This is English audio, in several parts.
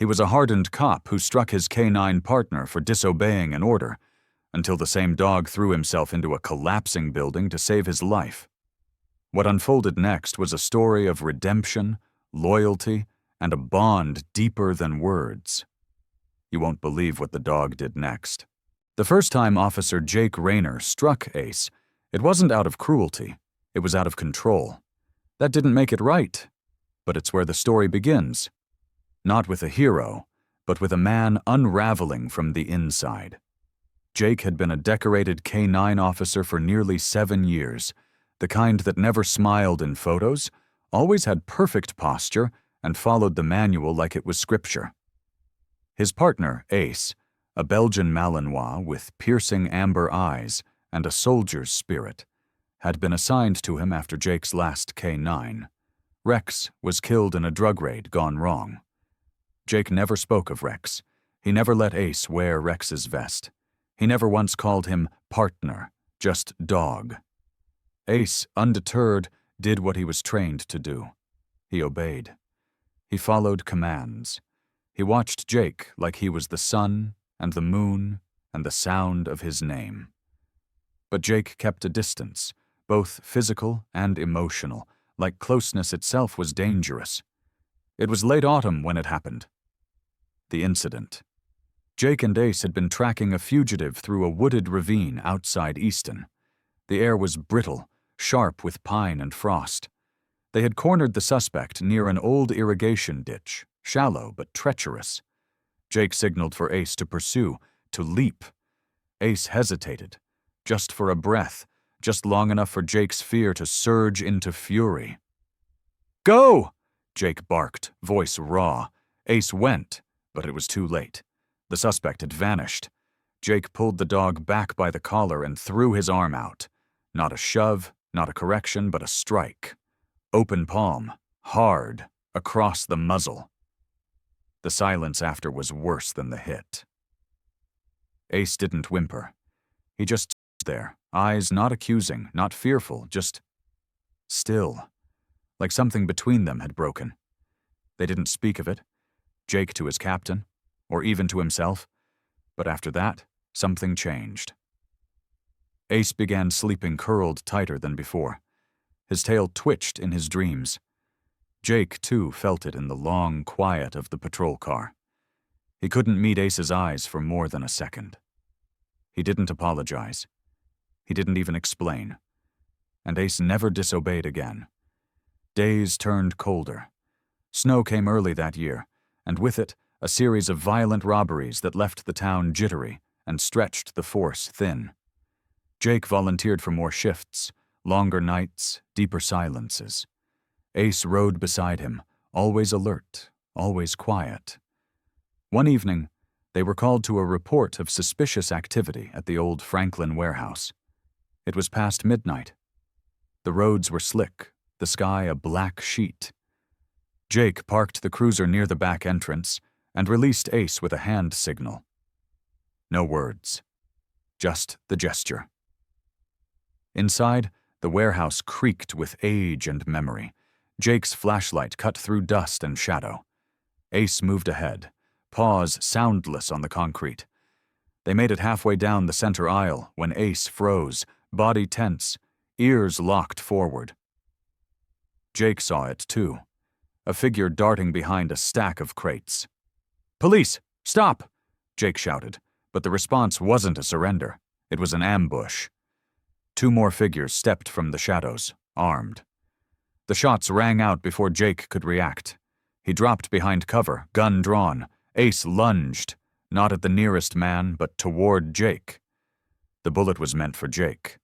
He was a hardened cop who struck his canine partner for disobeying an order, until the same dog threw himself into a collapsing building to save his life. What unfolded next was a story of redemption, loyalty, and a bond deeper than words. You won't believe what the dog did next. The first time Officer Jake Rayner struck Ace, it wasn't out of cruelty, it was out of control. That didn't make it right, but it's where the story begins. Not with a hero, but with a man unraveling from the inside. Jake had been a decorated K-9 officer for nearly 7 years, the kind that never smiled in photos, always had perfect posture, and followed the manual like it was scripture. His partner, Ace, a Belgian Malinois with piercing amber eyes and a soldier's spirit, had been assigned to him after Jake's last K-9. Rex was killed in a drug raid gone wrong. Jake never spoke of Rex. He never let Ace wear Rex's vest. He never once called him partner, just dog. Ace, undeterred, did what he was trained to do. He obeyed. He followed commands. He watched Jake like he was the sun and the moon and the sound of his name. But Jake kept a distance, both physical and emotional, like closeness itself was dangerous. It was late autumn when it happened. The incident. Jake and Ace had been tracking a fugitive through a wooded ravine outside Easton. The air was brittle, sharp with pine and frost. They had cornered the suspect near an old irrigation ditch, shallow but treacherous. Jake signaled for Ace to pursue, to leap. Ace hesitated, just for a breath, just long enough for Jake's fear to surge into fury. "Go!" Jake barked, voice raw. Ace went, but it was too late. The suspect had vanished. Jake pulled the dog back by the collar and threw his arm out. Not a shove, not a correction, but a strike. Open palm, hard, across the muzzle. The silence after was worse than the hit. Ace didn't whimper. He just stood there, eyes not accusing, not fearful, just still, like something between them had broken. They didn't speak of it, Jake to his captain, or even to himself, but after that, something changed. Ace began sleeping curled tighter than before. His tail twitched in his dreams. Jake, too, felt it in the long quiet of the patrol car. He couldn't meet Ace's eyes for more than a second. He didn't apologize. He didn't even explain. And Ace never disobeyed again. Days turned colder. Snow came early that year, and with it, a series of violent robberies that left the town jittery and stretched the force thin. Jake volunteered for more shifts, longer nights, deeper silences. Ace rode beside him, always alert, always quiet. One evening, they were called to a report of suspicious activity at the old Franklin warehouse. It was past midnight. The roads were slick, the sky a black sheet. Jake parked the cruiser near the back entrance and released Ace with a hand signal. No words, just the gesture. Inside, the warehouse creaked with age and memory. Jake's flashlight cut through dust and shadow. Ace moved ahead, paws soundless on the concrete. They made it halfway down the center aisle when Ace froze, body tense, ears locked forward. Jake saw it too, a figure darting behind a stack of crates. "Police! Stop!" Jake shouted, but the response wasn't a surrender. It was an ambush. 2 more figures stepped from the shadows, armed. The shots rang out before Jake could react. He dropped behind cover, gun drawn. Ace lunged, not at the nearest man, but toward Jake. The bullet was meant for Jake.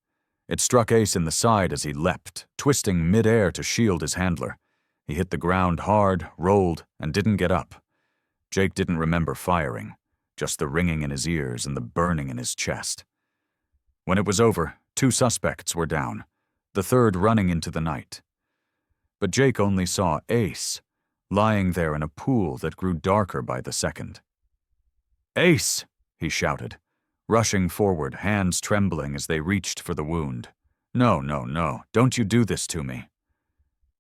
It struck Ace in the side as he leapt, twisting mid-air to shield his handler. He hit the ground hard, rolled, and didn't get up. Jake didn't remember firing, just the ringing in his ears and the burning in his chest. When it was over, 2 suspects were down, the third running into the night. But Jake only saw Ace, lying there in a pool that grew darker by the second. "Ace!" he shouted, rushing forward, hands trembling as they reached for the wound. "No, no, no, don't you do this to me."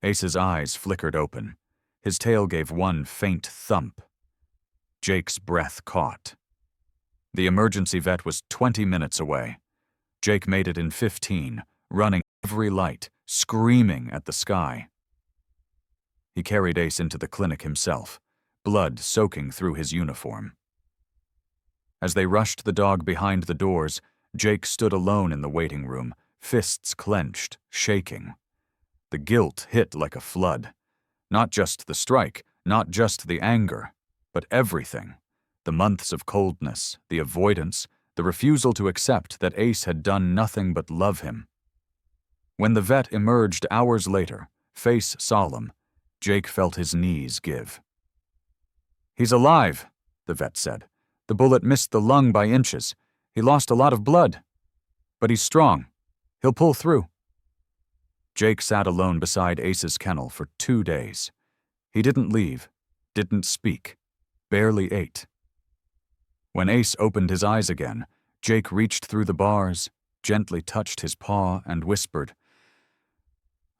Ace's eyes flickered open. His tail gave one faint thump. Jake's breath caught. The emergency vet was 20 minutes away. Jake made it in 15, running every light, screaming at the sky. He carried Ace into the clinic himself, blood soaking through his uniform. As they rushed the dog behind the doors, Jake stood alone in the waiting room, fists clenched, shaking. The guilt hit like a flood. Not just the strike, not just the anger, but everything. The months of coldness, the avoidance, the refusal to accept that Ace had done nothing but love him. When the vet emerged hours later, face solemn, Jake felt his knees give. "He's alive," the vet said. "The bullet missed the lung by inches. He lost a lot of blood. But he's strong. He'll pull through." Jake sat alone beside Ace's kennel for 2 days. He didn't leave, didn't speak, barely ate. When Ace opened his eyes again, Jake reached through the bars, gently touched his paw, and whispered,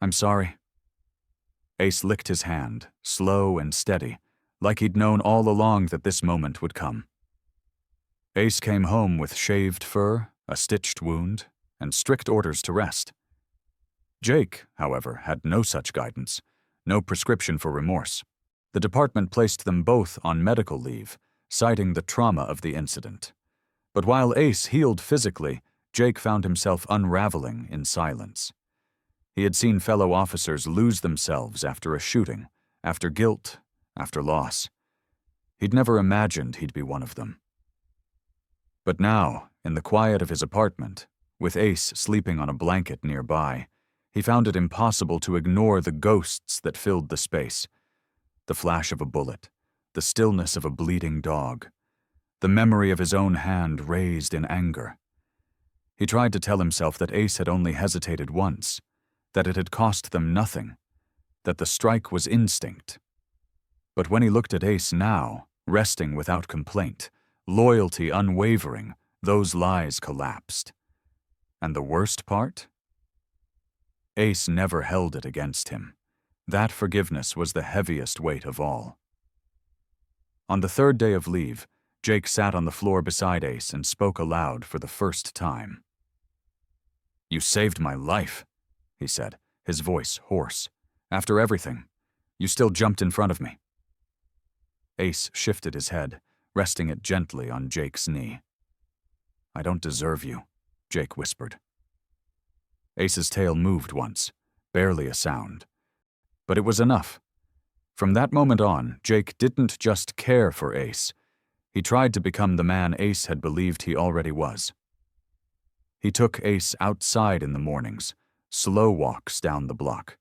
"I'm sorry." Ace licked his hand, slow and steady, like he'd known all along that this moment would come. Ace came home with shaved fur, a stitched wound, and strict orders to rest. Jake, however, had no such guidance, no prescription for remorse. The department placed them both on medical leave, citing the trauma of the incident. But while Ace healed physically, Jake found himself unraveling in silence. He had seen fellow officers lose themselves after a shooting, after guilt, after loss. He'd never imagined he'd be one of them. But now, in the quiet of his apartment, with Ace sleeping on a blanket nearby, he found it impossible to ignore the ghosts that filled the space. The flash of a bullet, the stillness of a bleeding dog, the memory of his own hand raised in anger. He tried to tell himself that Ace had only hesitated once, that it had cost them nothing, that the strike was instinct. But when he looked at Ace now, resting without complaint, loyalty unwavering, those lies collapsed. And the worst part? Ace never held it against him. That forgiveness was the heaviest weight of all. On the 3rd day of leave, Jake sat on the floor beside Ace and spoke aloud for the first time. "You saved my life," he said, his voice hoarse. "After everything, you still jumped in front of me." Ace shifted his head, resting it gently on Jake's knee. "I don't deserve you," Jake whispered. Ace's tail moved once, barely a sound. But it was enough. From that moment on, Jake didn't just care for Ace. He tried to become the man Ace had believed he already was. He took Ace outside in the mornings, slow walks down the block.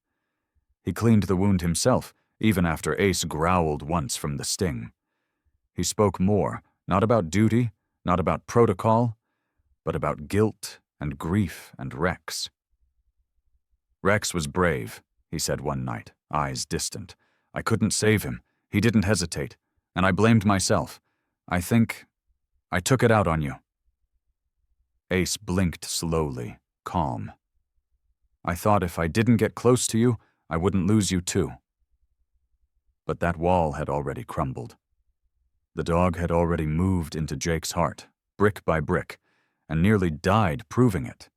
He cleaned the wound himself, even after Ace growled once from the sting. He spoke more, not about duty, not about protocol, but about guilt and grief and Rex. "Rex was brave," he said one night, eyes distant. "I couldn't save him. He didn't hesitate. And I blamed myself. I think I took it out on you." Ace blinked slowly, calm. "I thought if I didn't get close to you, I wouldn't lose you too." But that wall had already crumbled. The dog had already moved into Jake's heart, brick by brick, and nearly died proving it.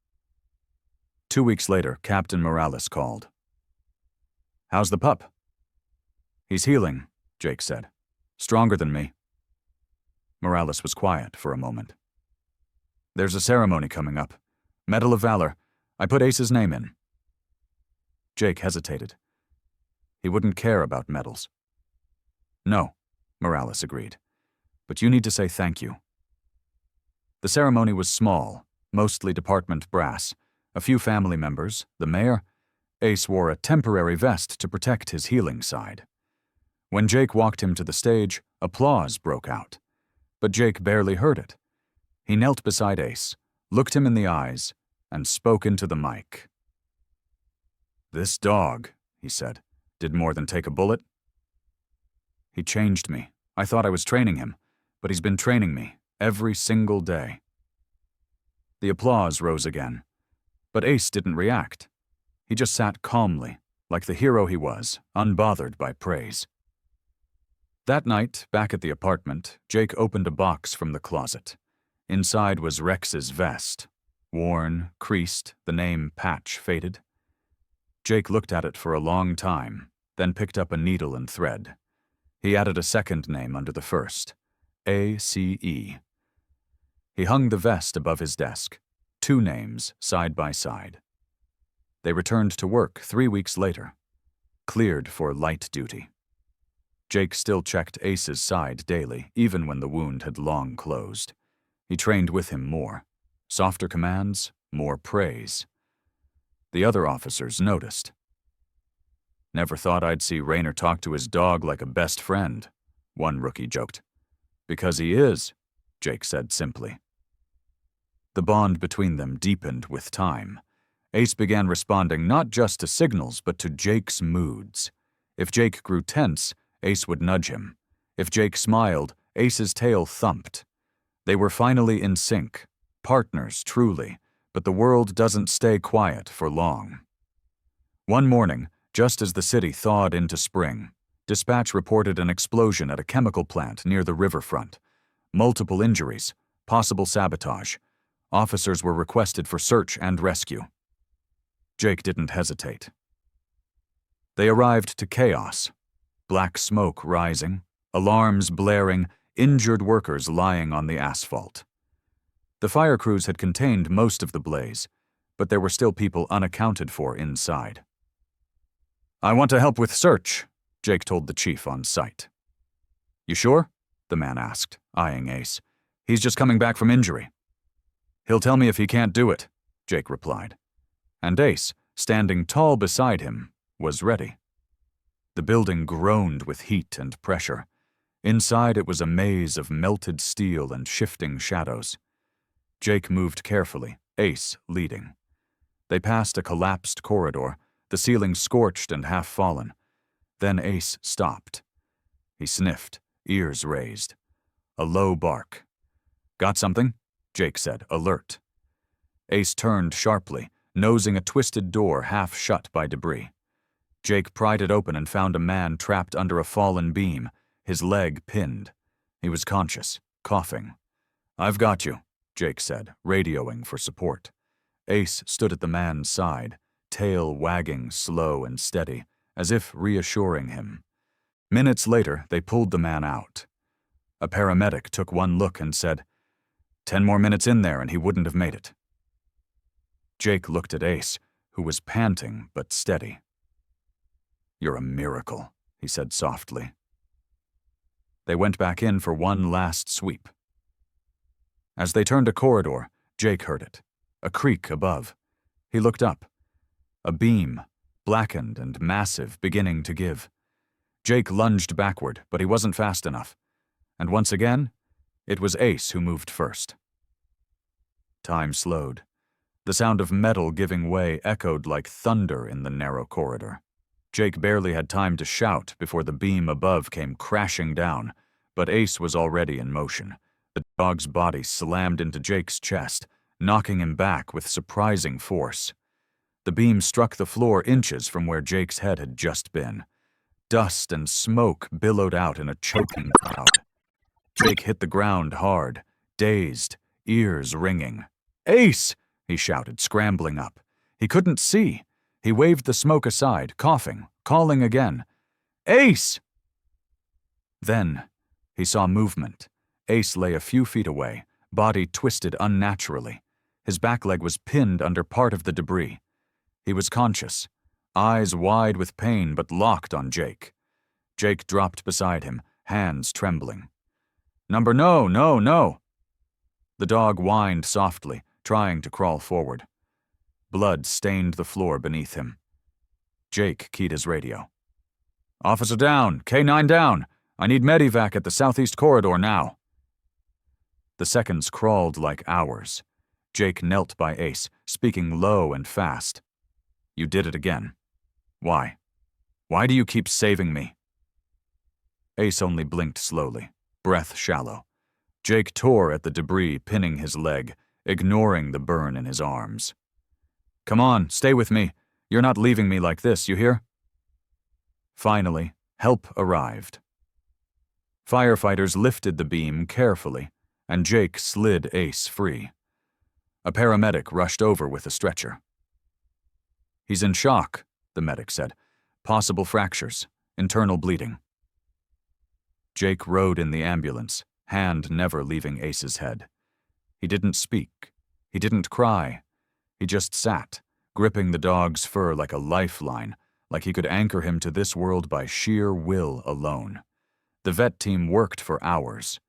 2 weeks later, Captain Morales called. "How's the pup?" "He's healing," Jake said. "Stronger than me." Morales was quiet for a moment. "There's a ceremony coming up. Medal of Valor. I put Ace's name in." Jake hesitated. He wouldn't care about medals. "No," Morales agreed. "But you need to say thank you." The ceremony was small, mostly department brass, a few family members, the mayor. Ace wore a temporary vest to protect his healing side. When Jake walked him to the stage, applause broke out. But Jake barely heard it. He knelt beside Ace, looked him in the eyes, and spoke into the mic. "This dog," he said, "did more than take a bullet. He changed me. I thought I was training him, but he's been training me every single day." The applause rose again, but Ace didn't react. He just sat calmly, like the hero he was, unbothered by praise. That night, back at the apartment, Jake opened a box from the closet. Inside was Rex's vest. Worn, creased, the name Patch faded. Jake looked at it for a long time, then picked up a needle and thread. He added a second name under the first, ACE. He hung the vest above his desk, 2 names side by side. They returned to work 3 weeks later, cleared for light duty. Jake still checked Ace's side daily, even when the wound had long closed. He trained with him more. Softer commands, more praise. The other officers noticed. "Never thought I'd see Raynor talk to his dog like a best friend," one rookie joked. "Because he is," Jake said simply. The bond between them deepened with time. Ace began responding not just to signals, but to Jake's moods. If Jake grew tense, Ace would nudge him. If Jake smiled, Ace's tail thumped. They were finally in sync, partners truly, but the world doesn't stay quiet for long. One morning, just as the city thawed into spring, dispatch reported an explosion at a chemical plant near the riverfront. Multiple injuries, possible sabotage. Officers were requested for search and rescue. Jake didn't hesitate. They arrived to chaos. Black smoke rising, alarms blaring, injured workers lying on the asphalt. The fire crews had contained most of the blaze, but there were still people unaccounted for inside. "I want to help with search," Jake told the chief on site. "You sure?" the man asked, eyeing Ace. "He's just coming back from injury." "He'll tell me if he can't do it," Jake replied. And Ace, standing tall beside him, was ready. The building groaned with heat and pressure. Inside it was a maze of melted steel and shifting shadows. Jake moved carefully, Ace leading. They passed a collapsed corridor, the ceiling scorched and half fallen. Then Ace stopped. He sniffed, ears raised. A low bark. "Got something?" Jake said, alert. Ace turned sharply, nosing a twisted door half shut by debris. Jake pried it open and found a man trapped under a fallen beam, his leg pinned. He was conscious, coughing. "I've got you," Jake said, radioing for support. Ace stood at the man's side, tail wagging slow and steady, as if reassuring him. Minutes later, they pulled the man out. A paramedic took one look and said, 10 more minutes in there and he wouldn't have made it." Jake looked at Ace, who was panting but steady. "You're a miracle," he said softly. They went back in for one last sweep. As they turned a corridor, Jake heard it. A creak above. He looked up. A beam, blackened and massive, beginning to give. Jake lunged backward, but he wasn't fast enough. And once again, it was Ace who moved first. Time slowed. The sound of metal giving way echoed like thunder in the narrow corridor. Jake barely had time to shout before the beam above came crashing down, but Ace was already in motion. The dog's body slammed into Jake's chest, knocking him back with surprising force. The beam struck the floor inches from where Jake's head had just been. Dust and smoke billowed out in a choking cloud. Jake hit the ground hard, dazed, ears ringing. "Ace!" he shouted, scrambling up. He couldn't see. He waved the smoke aside, coughing, calling again. "Ace!" Then he saw movement. Ace lay a few feet away, body twisted unnaturally. His back leg was pinned under part of the debris. He was conscious, eyes wide with pain but locked on Jake. Jake dropped beside him, hands trembling. "Number no, no, no!" The dog whined softly, trying to crawl forward. Blood stained the floor beneath him. Jake keyed his radio. "Officer down, K9 down. I need medevac at the southeast corridor now." The seconds crawled like hours. Jake knelt by Ace, speaking low and fast. "You did it again. Why? Why do you keep saving me?" Ace only blinked slowly, breath shallow. Jake tore at the debris pinning his leg, ignoring the burn in his arms. "Come on, stay with me. You're not leaving me like this, you hear?" Finally, help arrived. Firefighters lifted the beam carefully, and Jake slid Ace free. A paramedic rushed over with a stretcher. "He's in shock," the medic said. "Possible fractures, internal bleeding." Jake rode in the ambulance, hand never leaving Ace's head. He didn't speak. He didn't cry. He just sat, gripping the dog's fur like a lifeline, like he could anchor him to this world by sheer will alone. The vet team worked for hours.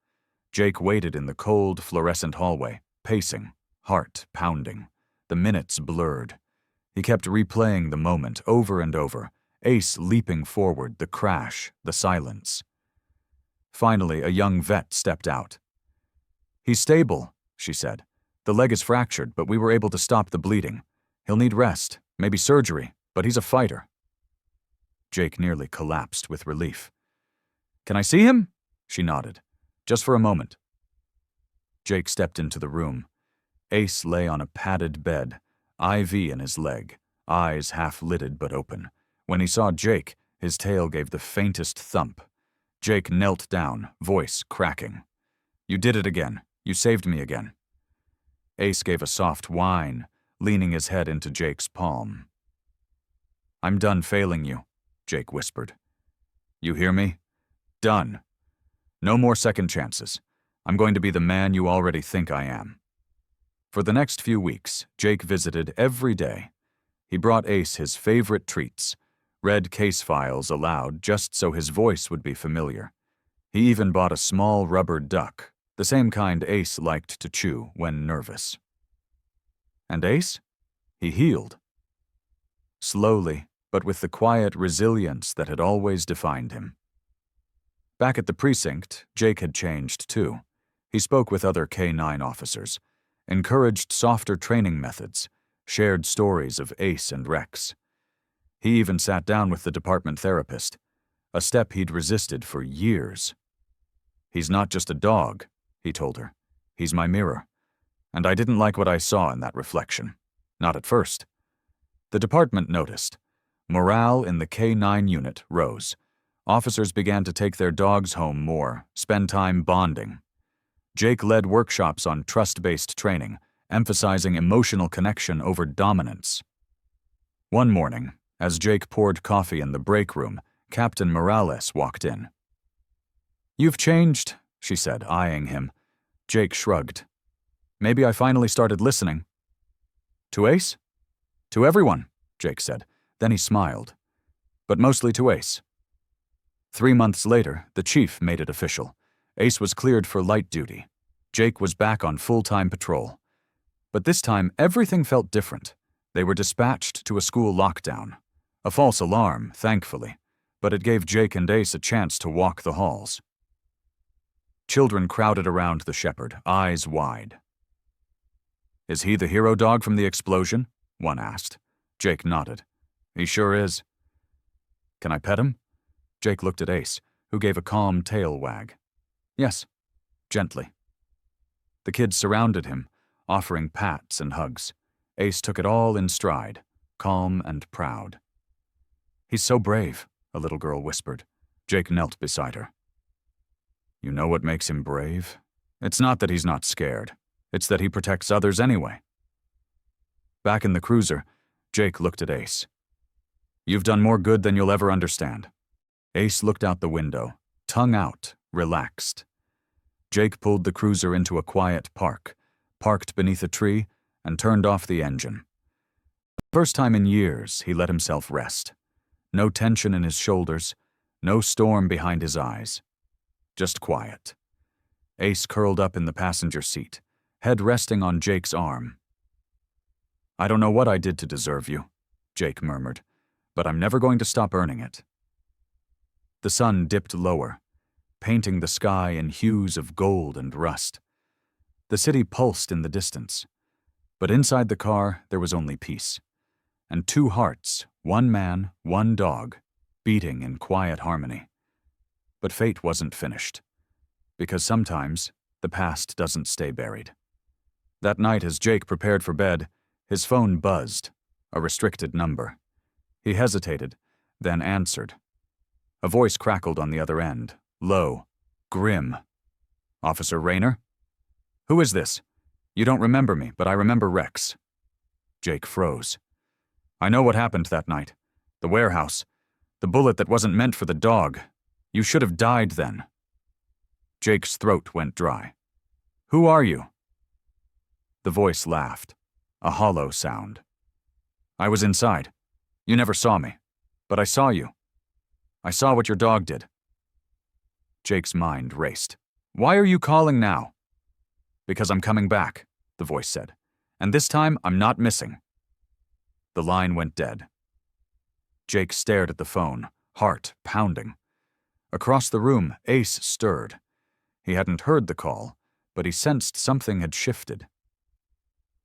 Jake waited in the cold, fluorescent hallway, pacing, heart pounding. The minutes blurred. He kept replaying the moment over and over, Ace leaping forward, the crash, the silence. Finally, a young vet stepped out. "He's stable," she said. "The leg is fractured, but we were able to stop the bleeding. He'll need rest, maybe surgery, but he's a fighter." Jake nearly collapsed with relief. "Can I see him?" She nodded. "Just for a moment." Jake stepped into the room. Ace lay on a padded bed, IV in his leg, eyes half-lidded but open. When he saw Jake, his tail gave the faintest thump. Jake knelt down, voice cracking. "You did it again. You saved me again." Ace gave a soft whine, leaning his head into Jake's palm. "I'm done failing you," Jake whispered. "You hear me? Done. No more second chances. I'm going to be the man you already think I am." For the next few weeks, Jake visited every day. He brought Ace his favorite treats, read case files aloud just so his voice would be familiar. He even bought a small rubber duck, the same kind Ace liked to chew when nervous. And Ace? He healed. Slowly, but with the quiet resilience that had always defined him. Back at the precinct, Jake had changed too. He spoke with other K-9 officers, encouraged softer training methods, shared stories of Ace and Rex. He even sat down with the department therapist, a step he'd resisted for years. "He's not just a dog," he told her. "He's my mirror. And I didn't like what I saw in that reflection. Not at first." The department noticed. Morale in the K-9 unit rose. Officers began to take their dogs home more, spend time bonding. Jake led workshops on trust-based training, emphasizing emotional connection over dominance. One morning, as Jake poured coffee in the break room, Captain Morales walked in. "You've changed," she said, eyeing him. Jake shrugged. "Maybe I finally started listening." "To Ace?" "To everyone," Jake said. Then he smiled. "But mostly to Ace." 3 months later, the chief made it official. Ace was cleared for light duty. Jake was back on full-time patrol. But this time, everything felt different. They were dispatched to a school lockdown. A false alarm, thankfully, but it gave Jake and Ace a chance to walk the halls. Children crowded around the shepherd, eyes wide. "Is he the hero dog from the explosion?" one asked. Jake nodded. "He sure is." "Can I pet him?" Jake looked at Ace, who gave a calm tail wag. "Yes, gently." The kids surrounded him, offering pats and hugs. Ace took it all in stride, calm and proud. "He's so brave," a little girl whispered. Jake knelt beside her. "You know what makes him brave? It's not that he's not scared. It's that he protects others anyway." Back in the cruiser, Jake looked at Ace. "You've done more good than you'll ever understand." Ace looked out the window, tongue out, relaxed. Jake pulled the cruiser into a quiet park, parked beneath a tree, and turned off the engine. The first time in years, he let himself rest. No tension in his shoulders, no storm behind his eyes. Just quiet. Ace curled up in the passenger seat, head resting on Jake's arm. "I don't know what I did to deserve you," Jake murmured, "but I'm never going to stop earning it." The sun dipped lower, painting the sky in hues of gold and rust. The city pulsed in the distance, but inside the car there was only peace, and 2 hearts, 1 man, 1 dog, beating in quiet harmony. But fate wasn't finished, because sometimes the past doesn't stay buried. That night as Jake prepared for bed, his phone buzzed, a restricted number. He hesitated, then answered. A voice crackled on the other end, low, grim. "Officer Rayner? Who is this? You don't remember me, but I remember Rex." Jake froze. "I know what happened that night. The warehouse. The bullet that wasn't meant for the dog. You should have died then." Jake's throat went dry. "Who are you?" The voice laughed, a hollow sound. "I was inside. You never saw me. But I saw you. I saw what your dog did." Jake's mind raced. "Why are you calling now?" "Because I'm coming back," the voice said. "And this time, I'm not missing." The line went dead. Jake stared at the phone, heart pounding. Across the room, Ace stirred. He hadn't heard the call, but he sensed something had shifted.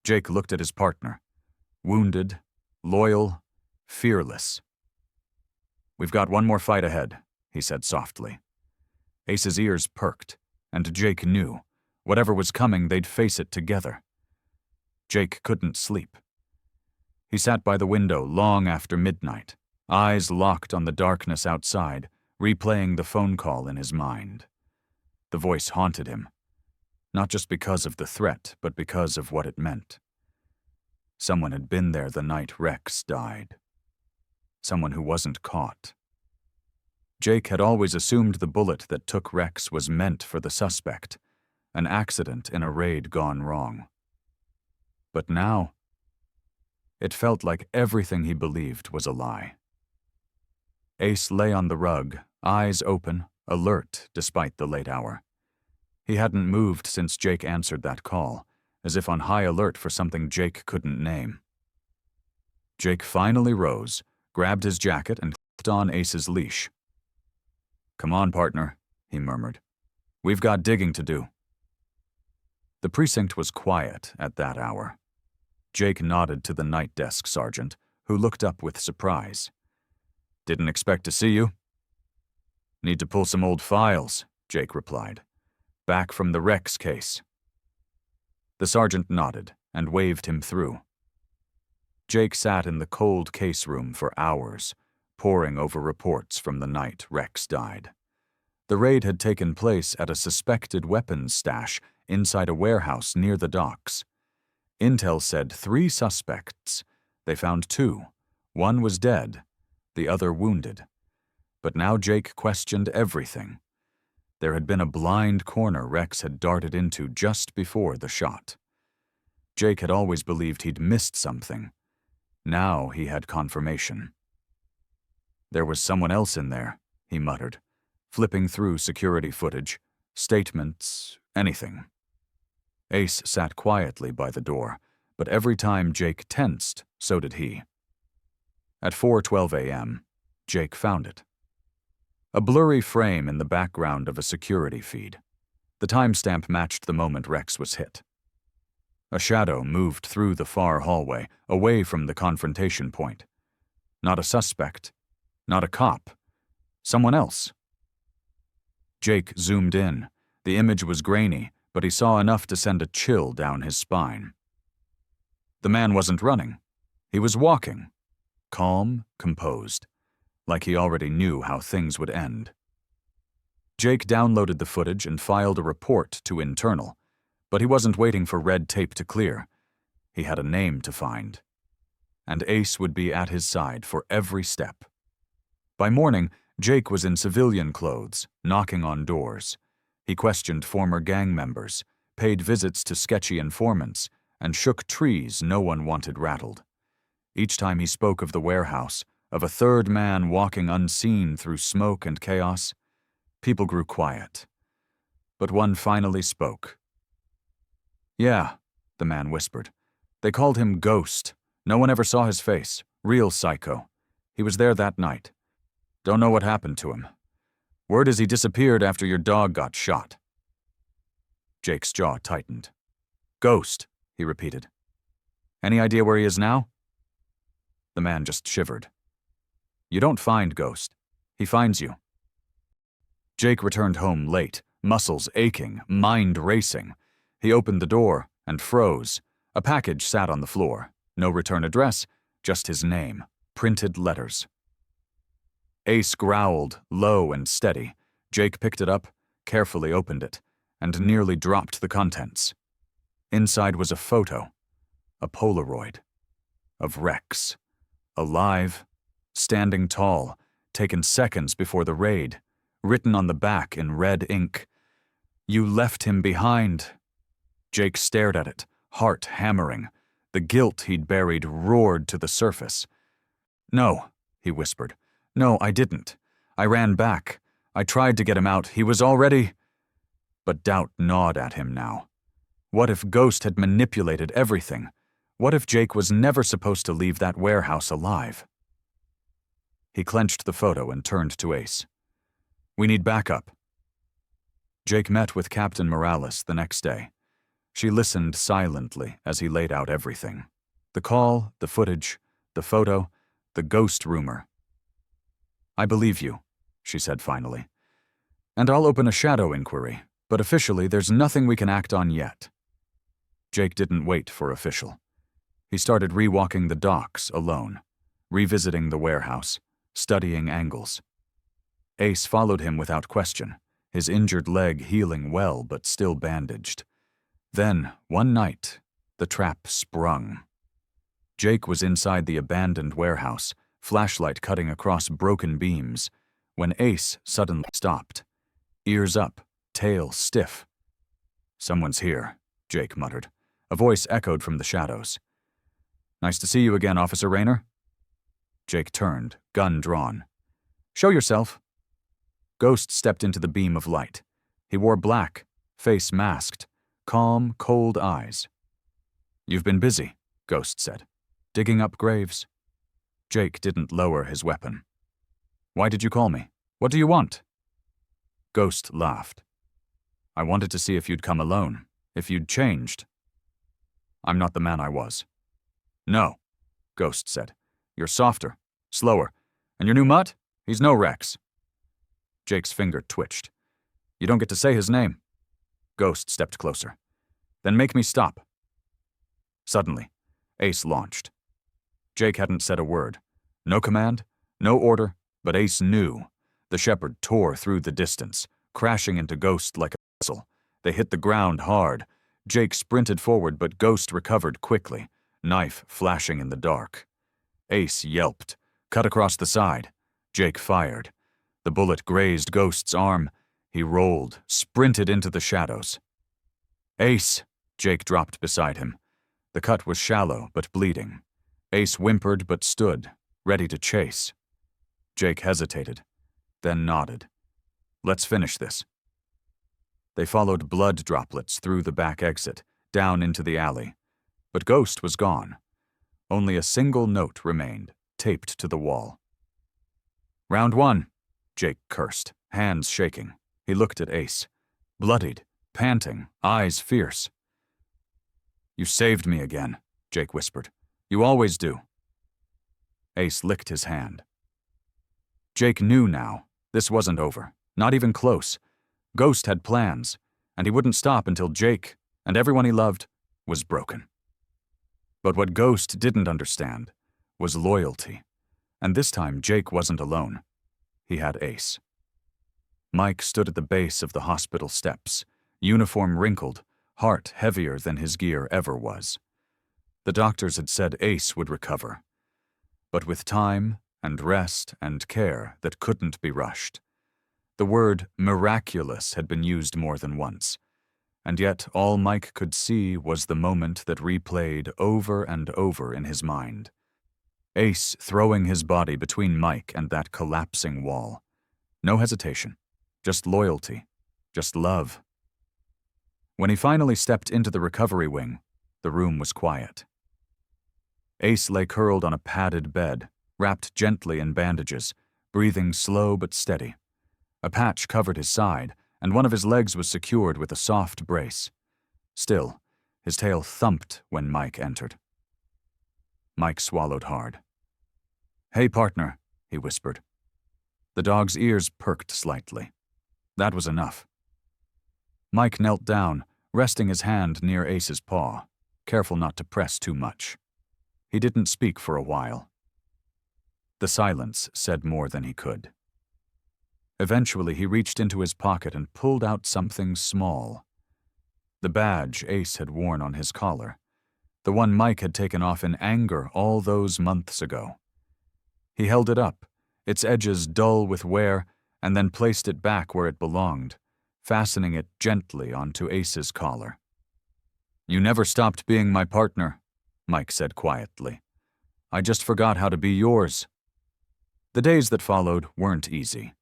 Jake looked at his partner. Wounded, loyal, fearless. "We've got one more fight ahead," he said softly. Ace's ears perked, and Jake knew, whatever was coming, they'd face it together. Jake couldn't sleep. He sat by the window long after midnight, eyes locked on the darkness outside, replaying the phone call in his mind. The voice haunted him, not just because of the threat, but because of what it meant. Someone had been there the night Rex died. Someone who wasn't caught. Jake had always assumed the bullet that took Rex was meant for the suspect, an accident in a raid gone wrong. But now, it felt like everything he believed was a lie. Ace lay on the rug, eyes open, alert despite the late hour. He hadn't moved since Jake answered that call, as if on high alert for something Jake couldn't name. Jake finally rose, grabbed his jacket, and clipped on Ace's leash. "Come on, partner," he murmured. "We've got digging to do." The precinct was quiet at that hour. Jake nodded to the night desk sergeant, who looked up with surprise. "Didn't expect to see you." "Need to pull some old files," Jake replied. "Back from the Rex case." The sergeant nodded and waved him through. Jake sat in the cold case room for hours, poring over reports from the night Rex died. The raid had taken place at a suspected weapons stash inside a warehouse near the docks. Intel said 3 suspects. They found 2. One was dead, the other wounded. But now Jake questioned everything. There had been a blind corner Rex had darted into just before the shot. Jake had always believed he'd missed something. Now he had confirmation. "There was someone else in there," he muttered, flipping through security footage, statements, anything. Ace sat quietly by the door, but every time Jake tensed, so did he. At 4:12 a.m., Jake found it. A blurry frame in the background of a security feed. The timestamp matched the moment Rex was hit. A shadow moved through the far hallway, away from the confrontation point. Not a suspect, not a cop, someone else. Jake zoomed in. The image was grainy, but he saw enough to send a chill down his spine. The man wasn't running. He was walking, calm, composed, like he already knew how things would end. Jake downloaded the footage and filed a report to internal, but he wasn't waiting for red tape to clear. He had a name to find. And Ace would be at his side for every step. By morning, Jake was in civilian clothes, knocking on doors. He questioned former gang members, paid visits to sketchy informants, and shook trees no one wanted rattled. Each time he spoke of the warehouse, of a third man walking unseen through smoke and chaos, people grew quiet. But one finally spoke. "Yeah," the man whispered. "They called him Ghost. No one ever saw his face. Real psycho. He was there that night. Don't know what happened to him. Word is he disappeared after your dog got shot." Jake's jaw tightened. "Ghost," he repeated. "Any idea where he is now?" The man just shivered. "You don't find Ghost. He finds you." Jake returned home late, muscles aching, mind racing. He opened the door and froze. A package sat on the floor. No return address, just his name, printed letters. Ace growled, low and steady. Jake picked it up, carefully opened it, and nearly dropped the contents. Inside was a photo, a Polaroid, of Rex, alive, standing tall, taken seconds before the raid, written on the back in red ink, "You left him behind." Jake stared at it, heart hammering. The guilt he'd buried roared to the surface. "No," he whispered. "No, I didn't. I ran back. I tried to get him out. He was already—" But doubt gnawed at him now. What if Ghost had manipulated everything? What if Jake was never supposed to leave that warehouse alive? He clenched the photo and turned to Ace. "We need backup." Jake met with Captain Morales the next day. She listened silently as he laid out everything. The call, the footage, the photo, the ghost rumor. "I believe you," she said finally. "And I'll open a shadow inquiry, but officially there's nothing we can act on yet." Jake didn't wait for official. He started rewalking the docks alone, revisiting the warehouse, studying angles. Ace followed him without question, his injured leg healing well but still bandaged. Then, one night, the trap sprung. Jake was inside the abandoned warehouse, flashlight cutting across broken beams, when Ace suddenly stopped. Ears up, tail stiff. "Someone's here," Jake muttered. A voice echoed from the shadows. "Nice to see you again, Officer Rayner." Jake turned, gun drawn. "Show yourself." Ghost stepped into the beam of light. He wore black, face masked, calm, cold eyes. "You've been busy," Ghost said. "Digging up graves." Jake didn't lower his weapon. "Why did you call me? What do you want?" Ghost laughed. "I wanted to see if you'd come alone, if you'd changed." "I'm not the man I was." "No," Ghost said. "You're softer, slower. And your new mutt? He's no Rex." Jake's finger twitched. "You don't get to say his name." Ghost stepped closer. "Then make me stop." Suddenly, Ace launched. Jake hadn't said a word. No command, no order, but Ace knew. The Shepherd tore through the distance, crashing into Ghost like a missile. They hit the ground hard. Jake sprinted forward, but Ghost recovered quickly, knife flashing in the dark. Ace yelped, cut across the side. Jake fired. The bullet grazed Ghost's arm. He rolled, sprinted into the shadows. "Ace!" Jake dropped beside him. The cut was shallow but bleeding. Ace whimpered but stood, ready to chase. Jake hesitated, then nodded. "Let's finish this." They followed blood droplets through the back exit, down into the alley. But Ghost was gone. Only a single note remained, taped to the wall. "Round one," Jake cursed, hands shaking. He looked at Ace. Bloodied, panting, eyes fierce. "You saved me again," Jake whispered. "You always do." Ace licked his hand. Jake knew now. This wasn't over. Not even close. Ghost had plans, and he wouldn't stop until Jake, and everyone he loved, was broken. But what Ghost didn't understand was loyalty. And this time Jake wasn't alone. He had Ace. Mike stood at the base of the hospital steps, uniform wrinkled, heart heavier than his gear ever was. The doctors had said Ace would recover. But with time and rest and care that couldn't be rushed. The word miraculous had been used more than once, and yet all Mike could see was the moment that replayed over and over in his mind. Ace throwing his body between Mike and that collapsing wall. No hesitation, just loyalty, just love. When he finally stepped into the recovery wing, the room was quiet. Ace lay curled on a padded bed, wrapped gently in bandages, breathing slow but steady. A patch covered his side, and one of his legs was secured with a soft brace. Still, his tail thumped when Mike entered. Mike swallowed hard. "Hey, partner," he whispered. The dog's ears perked slightly. That was enough. Mike knelt down, resting his hand near Ace's paw, careful not to press too much. He didn't speak for a while. The silence said more than he could. Eventually, he reached into his pocket and pulled out something small. The badge Ace had worn on his collar, the one Mike had taken off in anger all those months ago. He held it up, its edges dull with wear, and then placed it back where it belonged, fastening it gently onto Ace's collar. "You never stopped being my partner," Mike said quietly. "I just forgot how to be yours." The days that followed weren't easy.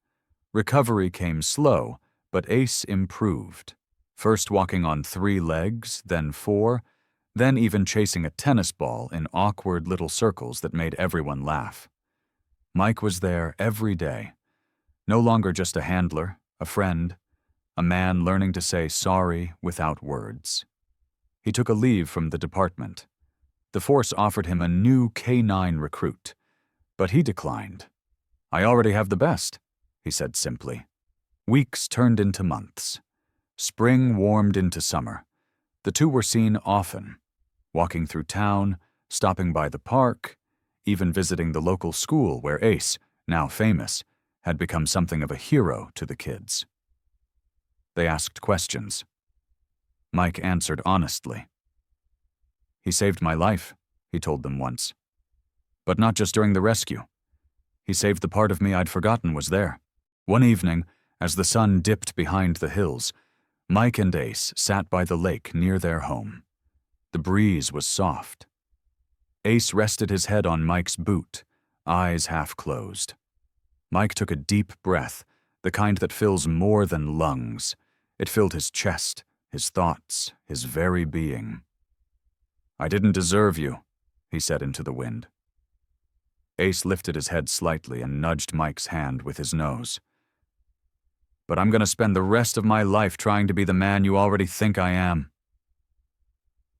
Recovery came slow, but Ace improved. First walking on 3 legs, then 4, then even chasing a tennis ball in awkward little circles that made everyone laugh. Mike was there every day. No longer just a handler, a friend, a man learning to say sorry without words. He took a leave from the department. The force offered him a new K-9 recruit, but he declined. "I already have the best," he said simply. Weeks turned into months. Spring warmed into summer. The two were seen often, walking through town, stopping by the park, even visiting the local school where Ace, now famous, had become something of a hero to the kids. They asked questions. Mike answered honestly. "He saved my life," he told them once. "But not just during the rescue. He saved the part of me I'd forgotten was there." One evening, as the sun dipped behind the hills, Mike and Ace sat by the lake near their home. The breeze was soft. Ace rested his head on Mike's boot, eyes half closed. Mike took a deep breath, the kind that fills more than lungs. It filled his chest, his thoughts, his very being. "I didn't deserve you," he said into the wind. Ace lifted his head slightly and nudged Mike's hand with his nose. "But I'm going to spend the rest of my life trying to be the man you already think I am."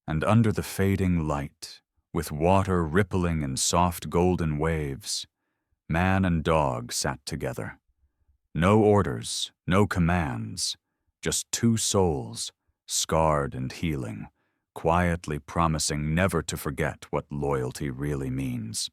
And under the fading light, with water rippling in soft golden waves, man and dog sat together. No orders, no commands, just 2 souls, scarred and healing, quietly promising never to forget what loyalty really means.